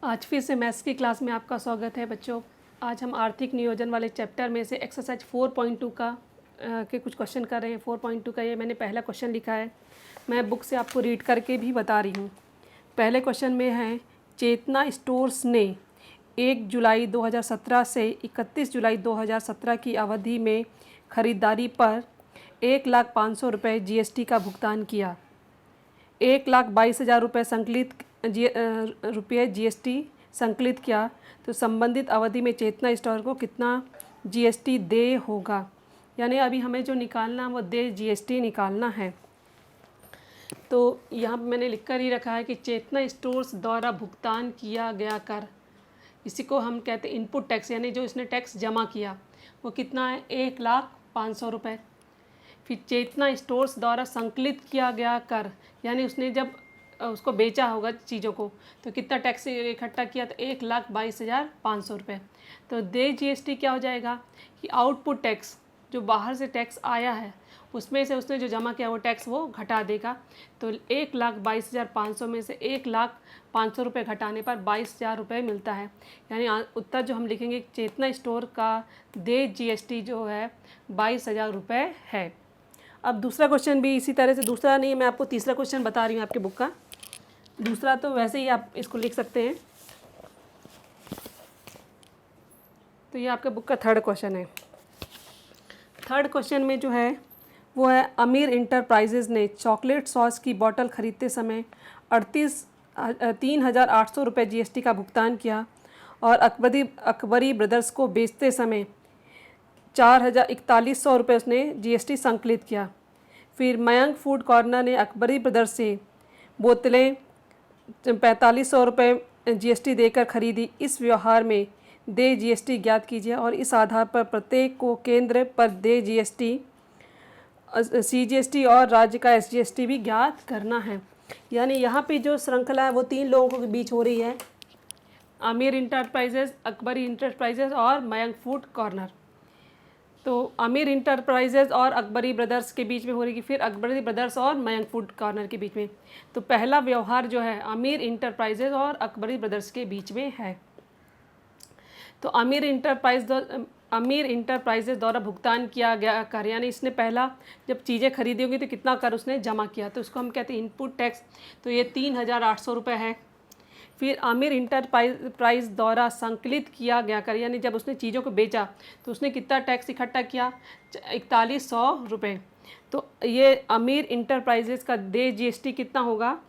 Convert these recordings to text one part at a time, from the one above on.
आज फिर से मैथ्स की क्लास में आपका स्वागत है बच्चों। आज हम आर्थिक नियोजन वाले चैप्टर में से एक्सरसाइज 4.2 के कुछ क्वेश्चन कर रहे हैं। 4.2 का ये मैंने पहला क्वेश्चन लिखा है, मैं बुक से आपको रीड करके भी बता रही हूँ। पहले क्वेश्चन में है, चेतना स्टोर्स ने 1 जुलाई 2017 से 31 जुलाई 2017 की अवधि में खरीदारी पर 1,05,000 रुपये GST का भुगतान किया। 1,22,000 रुपये रुपये GST संकलित किया, तो संबंधित अवधि में चेतना स्टोर को कितना GST देय होगा। यानी अभी हमें जो निकालना वो देय GST निकालना है। तो यहाँ मैंने लिख कर ही रखा है कि चेतना स्टोर्स द्वारा भुगतान किया गया कर, इसी को हम कहते हैं इनपुट टैक्स, यानी जो इसने टैक्स जमा किया वो कितना है 1,05,000 रुपये। फिर चेतना स्टोर्स द्वारा संकलित किया गया कर, यानी उसने जब उसको बेचा होगा चीज़ों को तो कितना टैक्स इकट्ठा किया, तो 1,22,500 रुपये। तो देय GST क्या हो जाएगा कि आउटपुट टैक्स जो बाहर से टैक्स आया है उसमें से उसने जो जमा किया वो टैक्स वो घटा देगा। तो 1,22,500 में से 1,05,000 रुपये घटाने पर 22,000 रुपये मिलता है। यानी उत्तर जो हम लिखेंगे चेतना स्टोर का देय GST जो है 22,000 रुपये है। अब दूसरा क्वेश्चन भी इसी तरह से, दूसरा नहीं, मैं आपको तीसरा क्वेश्चन बता रही हूँ आपके बुक का। दूसरा तो वैसे ही आप इसको लिख सकते हैं। तो ये आपके बुक का थर्ड क्वेश्चन है। थर्ड क्वेश्चन में जो है वो है, अमीर इंटरप्राइजेज़ ने चॉकलेट सॉस की बोतल खरीदते समय 3,800 रुपये GST का भुगतान किया और अकबरी ब्रदर्स को बेचते समय 4,4100 रुपये उसने GST संकलित किया। फिर मयंक फूड कॉर्नर ने अकबरी ब्रदर्स से बोतलें 4,500 रुपये GST देकर खरीदी। इस व्यवहार में देय GST ज्ञात कीजिए और इस आधार पर प्रत्येक को केंद्र पर देय GST, CGST और राज्य का SGST भी ज्ञात करना है। यानी यहाँ पे जो श्रृंखला है वो तीन लोगों के बीच हो रही है, आमिर इंटरप्राइजेज़, अकबरी इंटरप्राइजेज़ और मयंक फूड कॉर्नर। तो आमिर इंटरप्राइजेज़ और अकबरी ब्रदर्स के बीच में हो रही है, फिर अकबरी ब्रदर्स और मयंक फूड कॉर्नर के बीच में। तो पहला व्यवहार जो है आमिर इंटरप्राइजेज़ और अकबरी ब्रदर्स के बीच में है। तो आमिर इंटरप्राइजेज़ द्वारा भुगतान किया गया कर, यानी इसने पहला जब चीज़ें खरीदी होंगी तो कितना कर उसने जमा किया, तो उसको हम कहते हैं इनपुट टैक्स। तो ये 3,800 रुपये है। फिर आमिर इंटरप्राइज द्वारा संकलित किया गया कर, यानी जब उसने चीज़ों को बेचा तो उसने कितना टैक्स इकट्ठा किया, 4,100 रुपये। तो ये आमिर इंटरप्राइजेज़ का देय GST कितना होगा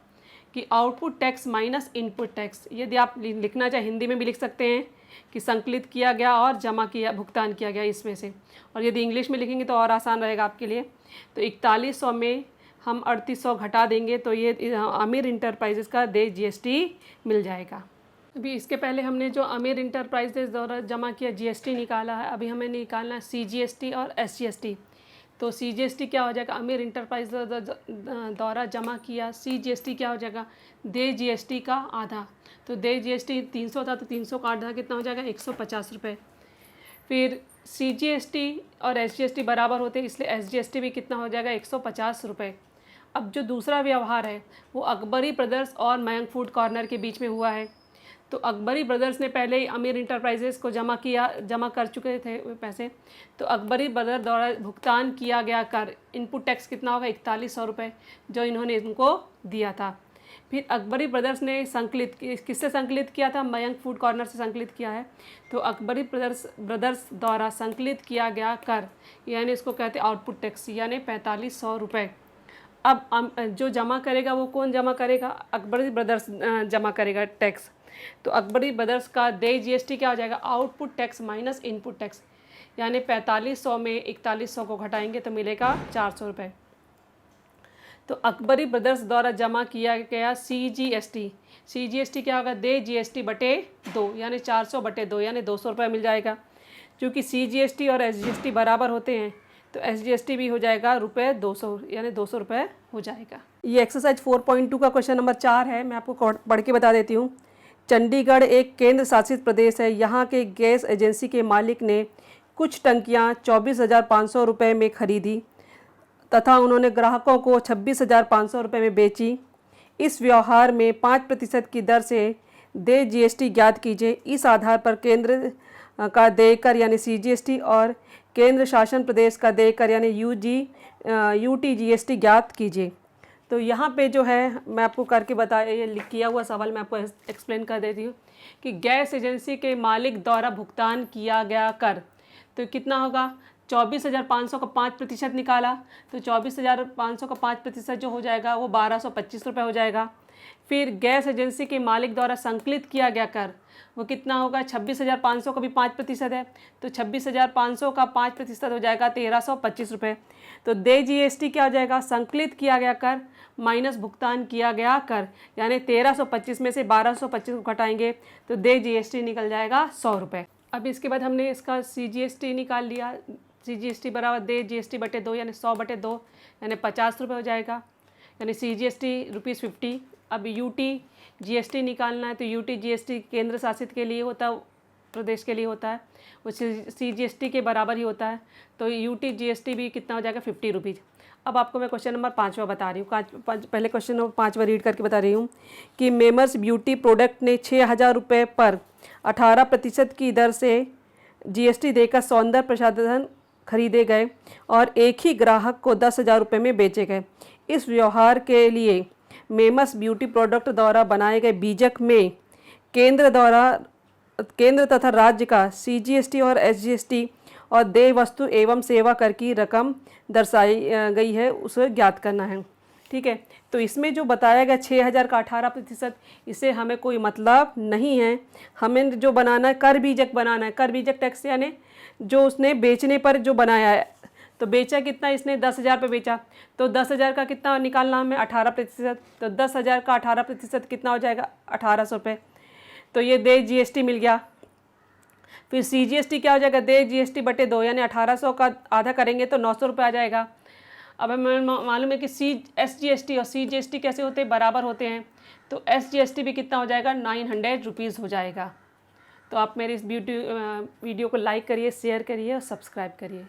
कि output tax minus input tax. यदि आप लिखना चाहे हिंदी में भी लिख सकते हैं कि संकलित किया गया और जमा किया, भुगतान किया गया इसमें से। और यदि इंग्लिश में लिखेंगे तो और आसान रहेगा आपके लिए। तो 4,100 में हम 3,800 घटा देंगे तो ये आमिर इंटरप्राइजेज़ का देय GST मिल जाएगा। अभी इसके पहले हमने जो आमिर इंटरप्राइजेज़ द्वारा जमा किया GST निकाला है, अभी हमें निकालना है CGST और SGST। तो CGST क्या हो जाएगा, आमिर इंटरप्राइज द्वारा जमा किया। CGST क्या हो जाएगा, देय GST का आधा। तो देय GST 300 था तो 300 का आधा कितना हो जाएगा, 150 रुपये। फिर CGST और SGST बराबर होते हैं, इसलिए SGST भी कितना हो जाएगा, 150 रुपये। अब जो दूसरा व्यवहार है वो अकबरी ब्रदर्स और मयंक फूड कॉर्नर के बीच में हुआ है। तो अकबरी ब्रदर्स ने पहले ही आमिर इंटरप्राइजेज़ को जमा कर चुके थे पैसे। तो अकबरी ब्रदर द्वारा भुगतान किया गया कर, इनपुट टैक्स कितना होगा, 4,100 रुपये जो इन्होंने इनको दिया था। फिर अकबरी ब्रदर्स ने किससे संकलित किया था, मयंक फूड कॉर्नर से संकलित किया है। तो अकबरी ब्रदर्स द्वारा संकलित किया गया कर, यानी इसको कहते हैं आउटपुट टैक्स, यानी 4,500 रुपये। अब जो जमा करेगा वो कौन जमा करेगा, अकबरी ब्रदर्स जमा करेगा टैक्स। तो अकबरी ब्रदर्स का देय GST क्या हो जाएगा, output tax minus input tax, यानी 4,500 में 4,100 को घटाएंगे तो मिलेगा 400 रुपये। तो अकबरी ब्रदर्स द्वारा जमा किया गया CGST क्या होगा, देय GST बटे 2, यानी 400 बटे 2, यानी 200 रुपये मिल जाएगा। क्योंकि CGST और SGST बराबर होते हैं तो SGST भी हो जाएगा रुपये 200, यानी 200 रुपये हो जाएगा। ये एक्सरसाइज 4.2 का क्वेश्चन नंबर 4 है। मैं आपको पढ़ के बता देती हूँ। चंडीगढ़ एक केंद्र शासित प्रदेश है। यहाँ के गैस एजेंसी के मालिक ने कुछ टंकियाँ 24,500 रुपये में खरीदी तथा उन्होंने ग्राहकों को 26,500 रुपये में बेची। इस व्यवहार में 5% की दर से देय जीएसटी ज्ञात कीजिए। इस आधार पर केंद्र का देय कर यानी सीजीएसटी और केंद्र शासन प्रदेश का देय कर यानी यूटीजीएसटी ज्ञात कीजिए। तो यहाँ पे जो है मैं आपको करके ये किया हुआ सवाल मैं आपको एक्सप्लेन कर देती हूँ कि गैस एजेंसी के मालिक द्वारा भुगतान किया गया कर तो कितना होगा। 24,500 का 5% निकाला तो 24,500 का 5% जो हो जाएगा वो 1,225 रुपये हो जाएगा। फिर गैस एजेंसी के मालिक द्वारा संकलित किया गया कर वो कितना होगा। 26,500 का भी 5% है तो 26,500 का 5% हो जाएगा 1,325 रुपये। तो देय जीएसटी क्या हो जाएगा, संकलित किया गया कर माइनस भुगतान किया गया कर, यानी 1,325 में से 1,225 को घटाएंगे तो देय जीएसटी निकल जाएगा 100 रुपये। अब इसके बाद हमने इसका सीजीएसटी निकाल लिया। सीजीएसटी बराबर देय जीएसटी बटे 2 यानी 100/2 यानी 50 रुपये हो जाएगा, यानी सीजीएसटी ₹50। अब यूटी जीएसटी निकालना है तो यूटी जीएसटी केंद्र शासित के लिए होता है, प्रदेश के लिए होता है, वो सीजीएसटी के बराबर ही होता है। तो यूटी जीएसटी भी कितना हो जाएगा ₹50। अब आपको मैं क्वेश्चन नंबर 5वां बता रही हूँ। पहले क्वेश्चन नंबर 5वां रीड करके बता रही हूँ कि मेमर्स ब्यूटी प्रोडक्ट ने 6,000 रुपये पर 18% की दर से जीएसटी देकर सौंदर्य प्रसाधन खरीदे गए और एक ही ग्राहक को 10,000 रुपये में बेचे गए। इस व्यवहार के लिए मेमस ब्यूटी प्रोडक्ट द्वारा बनाए गए बीजक में केंद्र तथा राज्य का सीजीएसटी और एसजीएसटी और देय वस्तु एवं सेवा कर की रकम दर्शाई गई है, उसे ज्ञात करना है। ठीक है, तो इसमें जो बताया गया 6,000 का 18%, इसे हमें कोई मतलब नहीं है। हमें जो बनाना है कर बीजक बनाना है। कर बीजक टैक्स यानी जो उसने बेचने पर जो बनाया है, तो बेचा कितना इसने 10,000 पे बेचा तो 10,000 का कितना निकालना हमें 18%। तो 10,000 का 18% कितना हो जाएगा 1,800 रुपये। तो ये देय जीएसटी मिल गया। फिर सीजीएसटी क्या हो जाएगा, देय जीएसटी बटे 2 यानी 1,800 का आधा करेंगे तो 900 रुपये आ जाएगा। अब हमें मालूम है कि एसजीएसटी और सीजीएसटी कैसे होते हैं, बराबर होते हैं। तो एसजीएसटी भी कितना हो जाएगा 900 रुपीज़ हो जाएगा। तो आप मेरे इस वीडियो को लाइक करिए, शेयर करिए और सब्सक्राइब करिए।